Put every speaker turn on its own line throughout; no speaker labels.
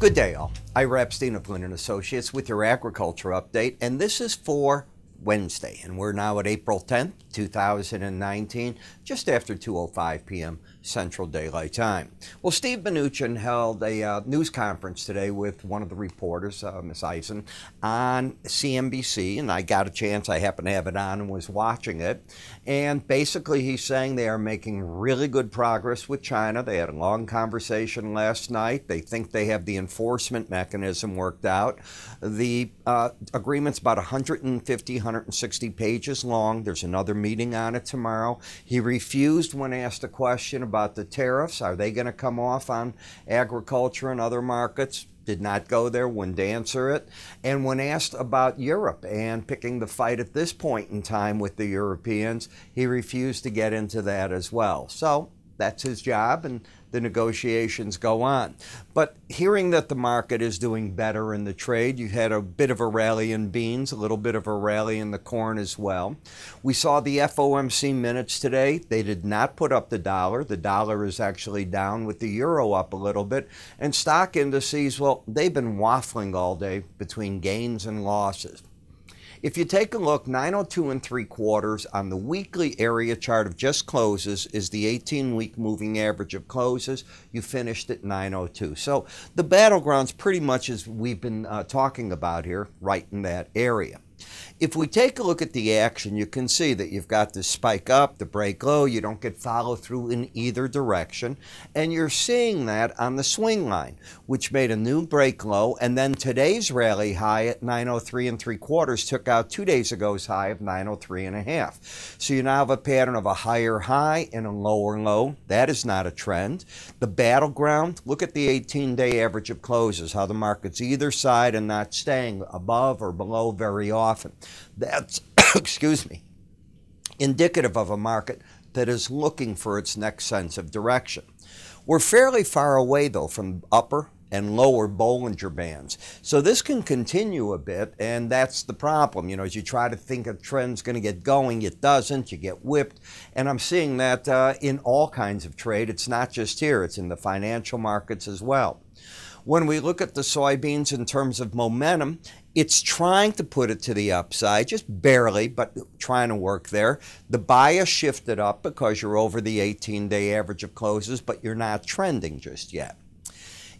Good day, all. Ira Epstein of Linn Associates with your agriculture update, and this is for Wednesday, and we're now at April 10th, 2019, just after 2:05 p.m. Central Daylight Time. Well, Steve Mnuchin held a news conference today with one of the reporters, Ms. Eisen, on CNBC, and I got a chance, I happened to have it on and was watching it, and basically he's saying they are making really good progress with China. They had a long conversation last night. They think they have the enforcement mechanism worked out. The agreement's about 160 pages long. There's another meeting on it tomorrow. He refused when asked a question about the tariffs. Are they going to come off on agriculture and other markets? Did not go there, wouldn't answer it. And when asked about Europe and picking the fight at this point in time with the Europeans, he refused to get into that as well. So that's his job, and the negotiations go on. But hearing that the market is doing better in the trade, you had a bit of a rally in beans, a little bit of a rally in the corn as well. We saw the FOMC minutes today. They did not put up the dollar. The dollar is actually down with the euro up a little bit. And stock indices, well, they've been waffling all day between gains and losses. If you take a look, 902 3/4 on the weekly area chart of just closes is the 18-week moving average of closes. You finished at 902. So the battleground's pretty much as we've been talking about here, right in that area. If we take a look at the action, you can see that you've got the spike up, the break low, you don't get follow through in either direction, and you're seeing that on the swing line, which made a new break low, and then today's rally high at 903 3/4 took out 2 days ago's high of 903 1/2. So you now have a pattern of a higher high and a lower low. That is not a trend. The battleground, look at the 18-day average of closes, how the market's either side and not staying above or below very often. That's, excuse me, indicative of a market that is looking for its next sense of direction. We're fairly far away, though, from upper and lower Bollinger Bands. So this can continue a bit, and that's the problem. You know, as you try to think a trend's going to get going, it doesn't. You get whipped, and I'm seeing that in all kinds of trade. It's not just here. It's in the financial markets as well. When we look at the soybeans in terms of momentum, it's trying to put it to the upside, just barely, but trying to work there. The bias shifted up because you're over the 18-day average of closes, but you're not trending just yet.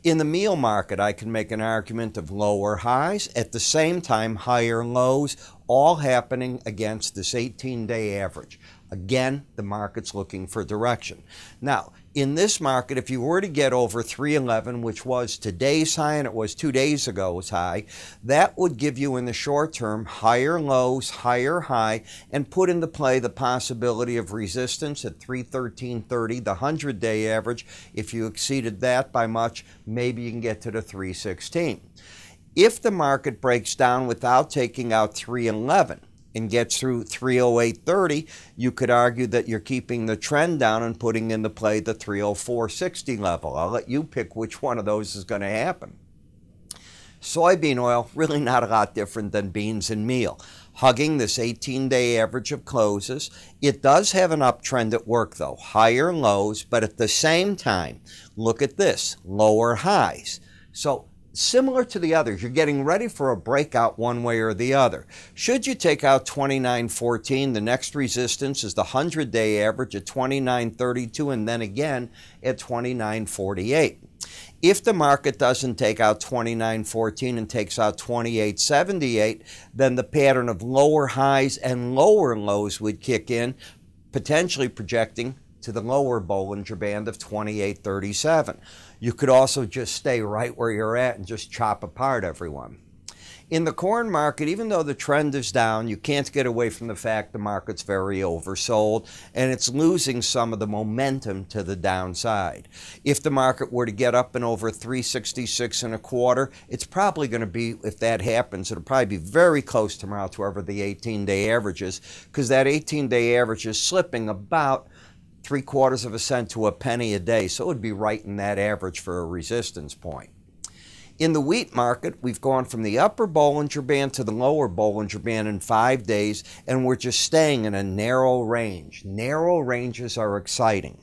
In the meal market, I can make an argument of lower highs, at the same time higher lows, all happening against this 18-day average. Again, the market's looking for direction. Now, in this market, if you were to get over 311, which was today's high and it was 2 days ago's high, that would give you in the short term higher lows, higher high, and put into play the possibility of resistance at 313.30, the 100-day average. If you exceeded that by much, maybe you can get to the 316. If the market breaks down without taking out 311, and gets through 308.30, you could argue that you're keeping the trend down and putting into play the 304.60 level. I'll let you pick which one of those is going to happen. Soybean oil, really not a lot different than beans and meal. Hugging this 18-day average of closes. It does have an uptrend at work, though. Higher lows, but at the same time, look at this, lower highs. So similar to the others, you're getting ready for a breakout one way or the other. Should you take out 29.14, the next resistance is the 100-day average at 29.32 and then again at 29.48. If the market doesn't take out 29.14 and takes out 28.78, then the pattern of lower highs and lower lows would kick in, potentially projecting to the lower Bollinger Band of 28.37. You could also just stay right where you're at and just chop apart everyone. In the corn market, even though the trend is down, you can't get away from the fact the market's very oversold and it's losing some of the momentum to the downside. If the market were to get up and over 366 1/4, it's probably going to be, if that happens, it'll probably be very close tomorrow to wherever the 18-day average is, because that 18-day average is slipping about 3/4 of a cent to a penny a day, so it would be right in that average for a resistance point. In the wheat market, we've gone from the upper Bollinger Band to the lower Bollinger Band in 5 days, and we're just staying in a narrow range. Narrow ranges are exciting.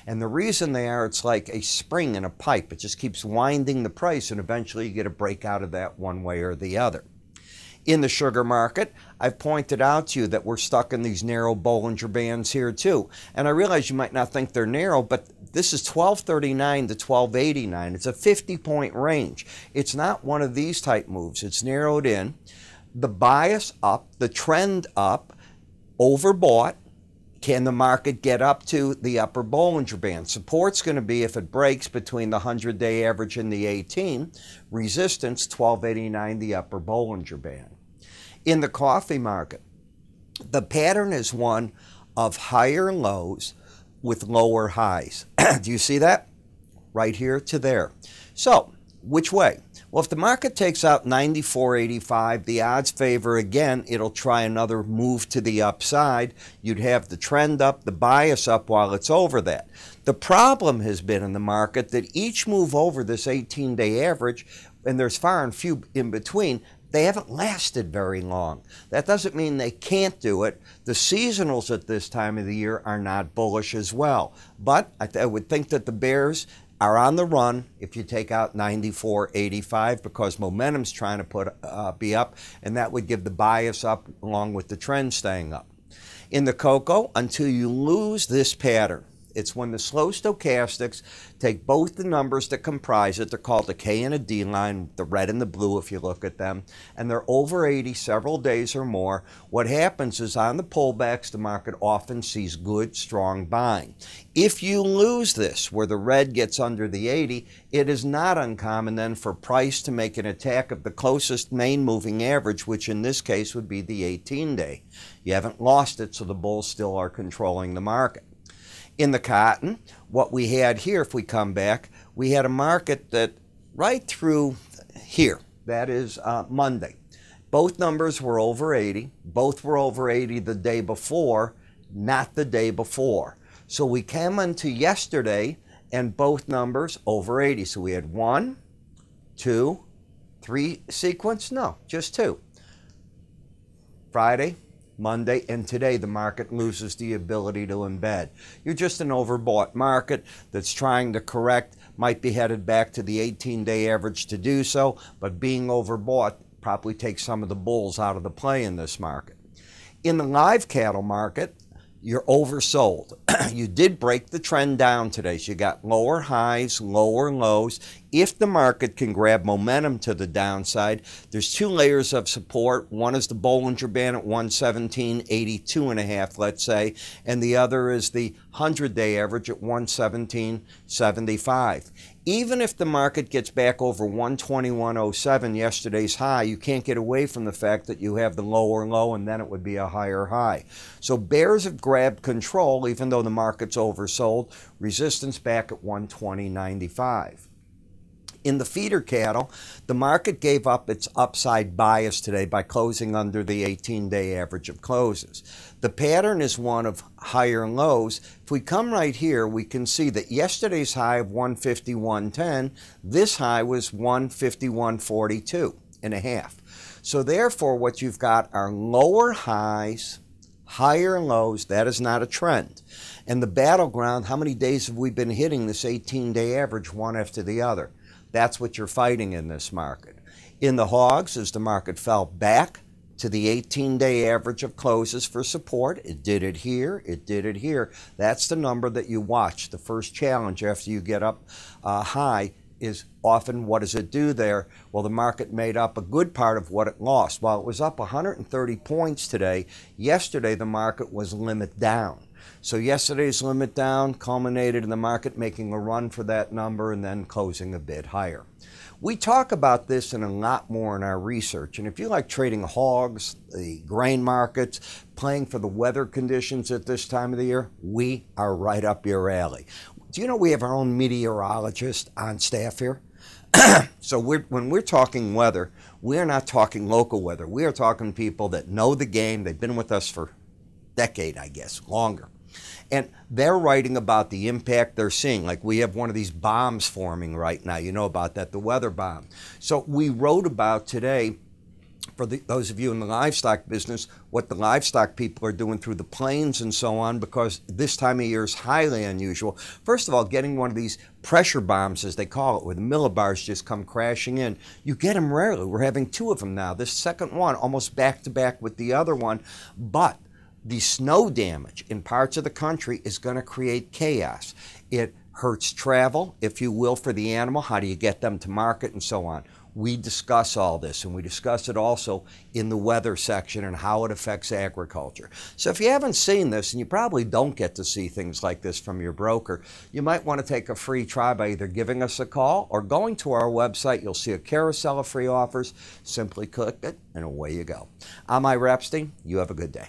And the reason they are, it's like a spring in a pipe. It just keeps winding the price, and eventually you get a break out of that one way or the other. In the sugar market, I've pointed out to you that we're stuck in these narrow Bollinger Bands here too. And I realize you might not think they're narrow, but this is 1239 to 1289. It's a 50-point range. It's not one of these type moves. It's narrowed in. The bias up, the trend up, overbought. Can the market get up to the upper Bollinger Band? Support's going to be if it breaks between the 100-day average and the 18. Resistance, 1289, the upper Bollinger Band. In the coffee market, the pattern is one of higher lows with lower highs. Do you see that? Right here to there. So, which way? Well, if the market takes out 94.85, the odds favor again, it'll try another move to the upside. You'd have the trend up, the bias up while it's over that. The problem has been in the market that each move over this 18-day average, and there's far and few in between, they haven't lasted very long. That doesn't mean they can't do it. The seasonals at this time of the year are not bullish as well. But I would think that the bears are on the run if you take out 94.85 because momentum's trying to be up, and that would give the bias up along with the trend staying up. In the cocoa, until you lose this pattern, it's when the slow stochastics take both the numbers that comprise it, they're called a K and a D line, the red and the blue if you look at them, and they're over 80 several days or more. What happens is on the pullbacks, the market often sees good, strong buying. If you lose this, where the red gets under the 80, it is not uncommon then for price to make an attack of the closest main moving average, which in this case would be the 18-day. You haven't lost it, so the bulls still are controlling the market. In the cotton, what we had here, if we come back, we had a market that right through here, that is Monday, both numbers were over 80. Both were over 80 the day before, not the day before. So we came into yesterday and both numbers over 80. So we had 1, 2, 3 sequence? No, just 2. Friday, Monday, and today the market loses the ability to embed. You're just an overbought market that's trying to correct, might be headed back to the 18-day average to do so, but being overbought probably takes some of the bulls out of the play in this market. In the live cattle market, you're oversold. You did break the trend down today, so you got lower highs, lower lows. If the market can grab momentum to the downside, there's 2 layers of support. One is the Bollinger Band at 117.82.5, let's say, and the other is the 100-day average at 117.75. Even if the market gets back over 121.07, yesterday's high, you can't get away from the fact that you have the lower low, and then it would be a higher high. So bears have grabbed control, even though the market's oversold. Resistance back at 120.95. In the feeder cattle, the market gave up its upside bias today by closing under the 18-day average of closes. The pattern is one of higher lows. If we come right here, we can see that yesterday's high of 151.10, this high was 151.42.5. So therefore, what you've got are lower highs, higher lows. That is not a trend. And the battleground, how many days have we been hitting this 18-day average one after the other? That's what you're fighting in this market. In the hogs, as the market fell back to the 18-day average of closes for support, it did it here, it did it here. That's the number that you watch. The first challenge after you get up high is often what does it do there? Well, the market made up a good part of what it lost. While it was up 130 points today, yesterday the market was limit down. So yesterday's limit down culminated in the market making a run for that number and then closing a bit higher. We talk about this and a lot more in our research. And if you like trading hogs, the grain markets, playing for the weather conditions at this time of the year, we are right up your alley. Do you know we have our own meteorologist on staff here? So when we're talking weather, we're not talking local weather. We are talking people that know the game. They've been with us for a decade, I guess, longer. And they're writing about the impact they're seeing. Like we have one of these bombs forming right now. You know about that, the weather bomb. So we wrote about today, for those of you in the livestock business, what the livestock people are doing through the plains and so on, because this time of year is highly unusual. First of all, getting one of these pressure bombs, as they call it, where the millibars just come crashing in, you get them rarely. We're having 2 of them now. This second one, almost back to back with the other one. But the snow damage in parts of the country is going to create chaos. It hurts travel, if you will, for the animal. How do you get them to market and so on? We discuss all this, and we discuss it also in the weather section and how it affects agriculture. So if you haven't seen this, and you probably don't get to see things like this from your broker, you might want to take a free try by either giving us a call or going to our website. You'll see a carousel of free offers. Simply click it, and away you go. I'm Ira Epstein. You have a good day.